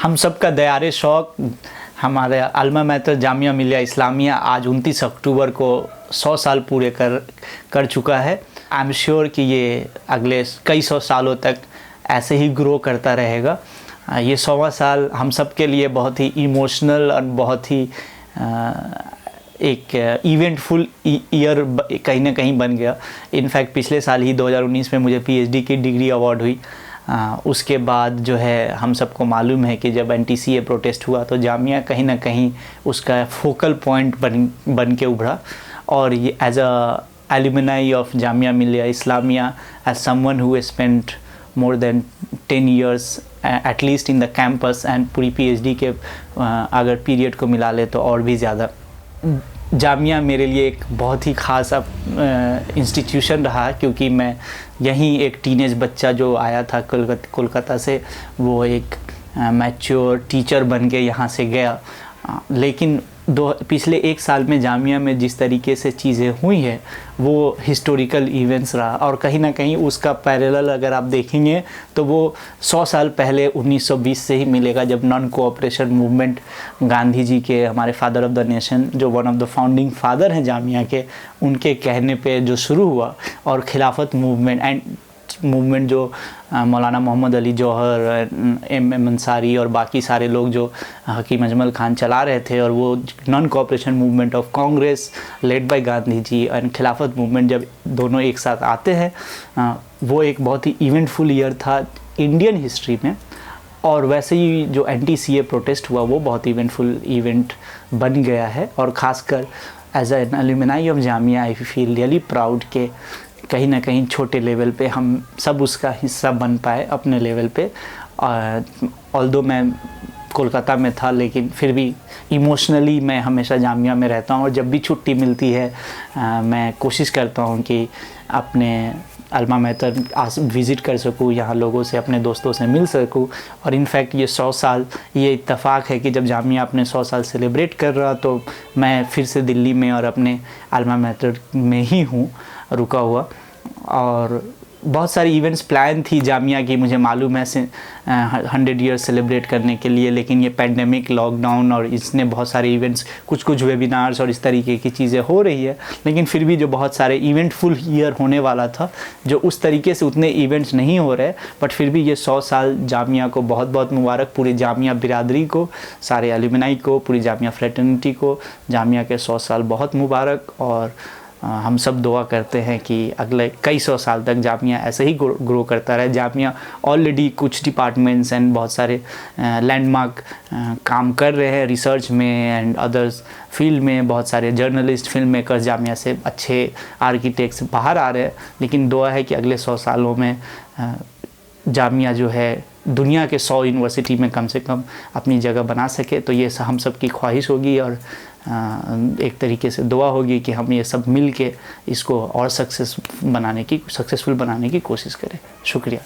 हम सब का दयारे शौक हमारे अल्मा मैतर जामिया मिलिया इस्लामिया आज 29 अक्टूबर को 100 साल पूरे कर चुका है। आई एम श्योर कि ये अगले कई सौ सालों तक ऐसे ही ग्रो करता रहेगा। ये 100वां साल हम सब के लिए बहुत ही इमोशनल और बहुत ही एक इवेंटफुल ईयर कहीं ना कहीं बन गया। इनफैक्ट पिछले साल ही 2019 में मुझे पीएचडी की डिग्री अवार्ड हुई। उसके बाद जो है हम सबको मालूम है कि जब एनटीसीए प्रोटेस्ट हुआ तो जामिया कहीं ना कहीं उसका फोकल पॉइंट बन के उभरा। और ये as a alumni of Jamia Millia Islamia, as someone who spent more than 10 years at least in the campus and पूरी पीएचडी के अगर पीरियड को मिला ले तो और भी ज़्यादा, जामिया मेरे लिए एक बहुत ही ख़ास इंस्टीट्यूशन रहा। क्योंकि मैं यहीं एक टीनेज बच्चा जो आया था कोलकाता से, वो एक मैच्योर टीचर बन के यहाँ से गया। लेकिन पिछले 1 साल में जामिया में जिस तरीके से चीज़ें हुई हैं वो हिस्टोरिकल इवेंट्स रहा। और कहीं ना कहीं उसका पैरेलल अगर आप देखेंगे तो वो 100 साल पहले 1920 से ही मिलेगा, जब non cooperation movement Gandhi ji के, हमारे फादर ऑफ द नेशन, जो one of the founding father हैं जामिया के, उनके कहने पे जो शुरू हुआ। और खिलाफत मूवमेंट जो मौलाना मोहम्मद अली जौहर, एम अंसारी और बाकी सारे लोग जो हकीम अजमल खान चला रहे थे, और वो non cooperation movement of Congress led by Gandhi ji and Khilafat movement जब दोनों एक साथ आते हैं, वो एक बहुत ही इवेंटफुल ईयर था इंडियन हिस्ट्री में। और वैसे ही जो एनटीसीए प्रोटेस्ट हुआ वो बहुत इवेंट बन गया है। और ख़ासकर as an alumni of Jamia I feel really proud के कहीं ना कहीं छोटे लेवल पे हम सब उसका हिस्सा बन पाए अपने लेवल पे। ऑल्दो मैं कोलकाता में था, लेकिन फिर भी इमोशनली मैं हमेशा जामिया में रहता हूँ। और जब भी छुट्टी मिलती है मैं कोशिश करता हूँ कि अपने अल्मा मैतर विज़िट कर सकूँ, यहाँ लोगों से, अपने दोस्तों से मिल सकूँ। और इनफैक्ट ये 100 साल, ये इत्तेफाक है कि जब जामिया अपने 100 साल सेलिब्रेट कर रहा तो मैं फिर से दिल्ली में और अपने अल्मा मैतर में ही हूँ रुका हुआ। और बहुत सारी इवेंट्स प्लान थी जामिया की, मुझे मालूम है 100 ईयर्स सेलिब्रेट करने के लिए। लेकिन ये पैंडेमिक, लॉकडाउन और इसने बहुत सारे इवेंट्स, कुछ वेबिनार्स और इस तरीके की चीज़ें हो रही है। लेकिन फिर भी जो बहुत सारे इवेंटफुल ईयर होने वाला था, जो उस तरीके से उतने इवेंट्स नहीं हो रहे, बट फिर भी ये 100 साल जामिया को बहुत बहुत मुबारक। पूरी जामिया बिरादरी को, सारे एलुमनाई को, पूरी जामिया फ्रेटर्निटी को जामिया के 100 साल बहुत मुबारक। और हम सब दुआ करते हैं कि अगले कई सौ साल तक जामिया ऐसे ही ग्रो करता रहे। जामिया ऑलरेडी कुछ डिपार्टमेंट्स एंड बहुत सारे लैंडमार्क काम कर रहे हैं रिसर्च में एंड अदर्स फील्ड में। बहुत सारे जर्नलिस्ट, फिल्म मेकर्स जामिया से, अच्छे आर्किटेक्ट्स बाहर आ रहे हैं। लेकिन दुआ है कि अगले 100 सालों में जामिया जो है दुनिया के 100 यूनिवर्सिटी में कम से कम अपनी जगह बना सके। तो ये हम सब की ख्वाहिश होगी और एक तरीके से दुआ होगी कि हम ये सब मिल के इसको और सक्सेसफुल बनाने की कोशिश करें। शुक्रिया।